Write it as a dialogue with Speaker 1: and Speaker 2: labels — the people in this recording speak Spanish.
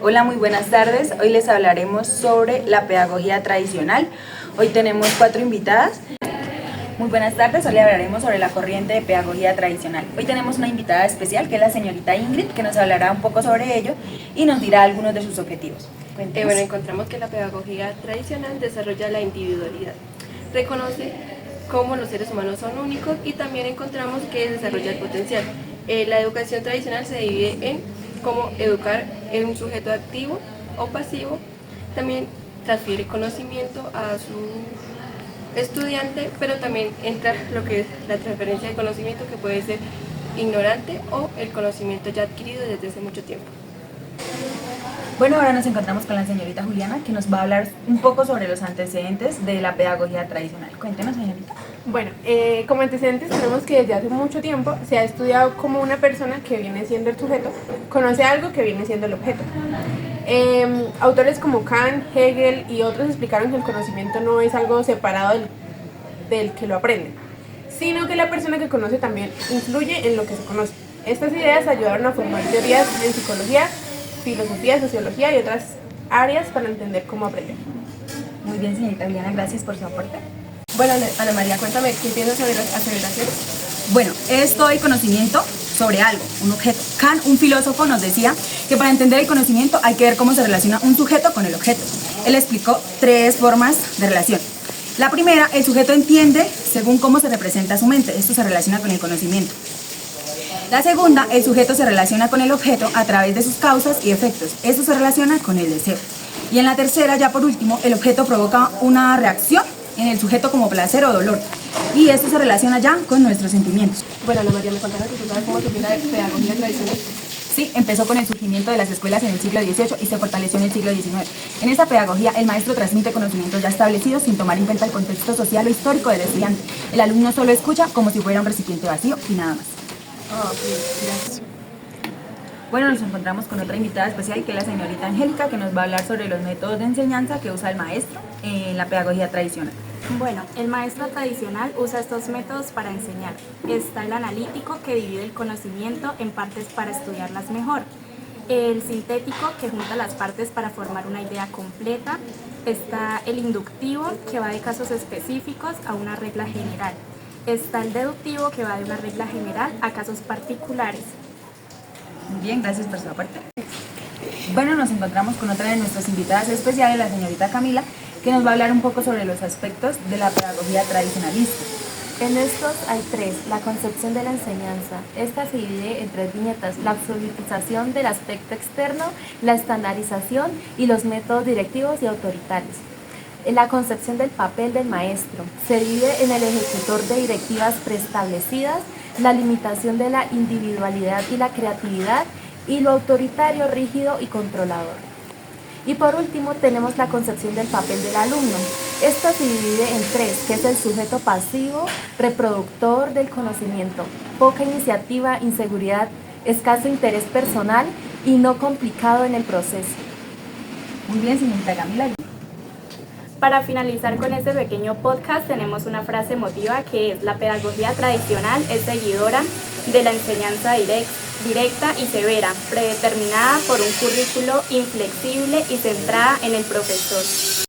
Speaker 1: Hola, muy buenas tardes. Hoy les hablaremos sobre la pedagogía tradicional. Hoy tenemos 4 invitadas. Muy buenas tardes, hoy le hablaremos sobre la corriente de pedagogía tradicional. Hoy tenemos una invitada especial que es la señorita Ingrid, que nos hablará un poco sobre ello y nos dirá algunos de sus objetivos.
Speaker 2: Encontramos que la pedagogía tradicional desarrolla la individualidad, reconoce cómo los seres humanos son únicos y también encontramos que desarrolla el potencial. La educación tradicional se divide en cómo educar en un sujeto activo o pasivo, también transfiere conocimiento a su estudiante, pero también entra lo que es la transferencia de conocimiento, que puede ser ignorante o el conocimiento ya adquirido desde hace mucho tiempo.
Speaker 1: Bueno, ahora nos encontramos con la señorita Juliana, que nos va a hablar un poco sobre los antecedentes de la pedagogía tradicional. Cuéntenos, señorita.
Speaker 3: Bueno, como antecedentes tenemos que desde hace mucho tiempo se ha estudiado cómo una persona que viene siendo el sujeto conoce algo que viene siendo el objeto. Autores como Kant, Hegel y otros explicaron que el conocimiento no es algo separado del que lo aprende, sino que la persona que conoce también influye en lo que se conoce. Estas ideas ayudaron a formar teorías en psicología, filosofía, sociología y otras áreas para entender cómo aprender.
Speaker 1: Muy bien, señorita Juliana, gracias por su aporte.
Speaker 3: Bueno, Ana María, cuéntame, ¿qué piensas sobre las aceleraciones?
Speaker 1: Bueno, es todo el conocimiento sobre algo, un objeto. Kant, un filósofo, nos decía que para entender el conocimiento hay que ver cómo se relaciona un sujeto con el objeto. Él explicó 3 formas de relación. La primera, el sujeto entiende según cómo se representa su mente. Esto se relaciona con el conocimiento. La segunda, el sujeto se relaciona con el objeto a través de sus causas y efectos. Esto se relaciona con el deseo. Y en la tercera, ya por último, el objeto provoca una reacción en el sujeto como placer o dolor. Y esto se relaciona ya con nuestros sentimientos.
Speaker 3: Bueno, Ana María, ¿me contaste que tú sabes cómo surgió la pedagogía tradicional?
Speaker 1: Sí, empezó con el surgimiento de las escuelas en el siglo XVIII y se fortaleció en el siglo XIX. En esta pedagogía, el maestro transmite conocimientos ya establecidos sin tomar en cuenta el contexto social o histórico del estudiante. El alumno solo escucha como si fuera un recipiente vacío y nada más.
Speaker 3: Gracias.
Speaker 1: Bueno, nos encontramos con otra invitada especial, que es la señorita Angélica, que nos va a hablar sobre los métodos de enseñanza que usa el maestro en la pedagogía tradicional.
Speaker 4: Bueno, el maestro tradicional usa estos métodos para enseñar. Está el analítico, que divide el conocimiento en partes para estudiarlas mejor. El sintético, que junta las partes para formar una idea completa. Está el inductivo, que va de casos específicos a una regla general. Está el deductivo, que va de una regla general a casos particulares.
Speaker 1: Muy bien, gracias por su aporte. Bueno, nos encontramos con otra de nuestras invitadas especiales, la señorita Camila, que nos va a hablar un poco sobre los aspectos de la pedagogía tradicionalista.
Speaker 5: En estos hay 3, la concepción de la enseñanza. Esta se divide en 3 viñetas: la absolutización del aspecto externo, la estandarización y los métodos directivos y autoritarios. La concepción del papel del maestro se divide en el ejecutor de directivas preestablecidas, la limitación de la individualidad y la creatividad, y lo autoritario, rígido y controlador. Y por último tenemos la concepción del papel del alumno. Esta se divide en 3, que es el sujeto pasivo, reproductor del conocimiento, poca iniciativa, inseguridad, escaso interés personal y no complicado en el proceso.
Speaker 1: Muy bien, señorita Camila.
Speaker 4: Para finalizar con este pequeño podcast, tenemos una frase emotiva, que es: la pedagogía tradicional es seguidora de la enseñanza directa y severa, predeterminada por un currículo inflexible y centrada en el profesor.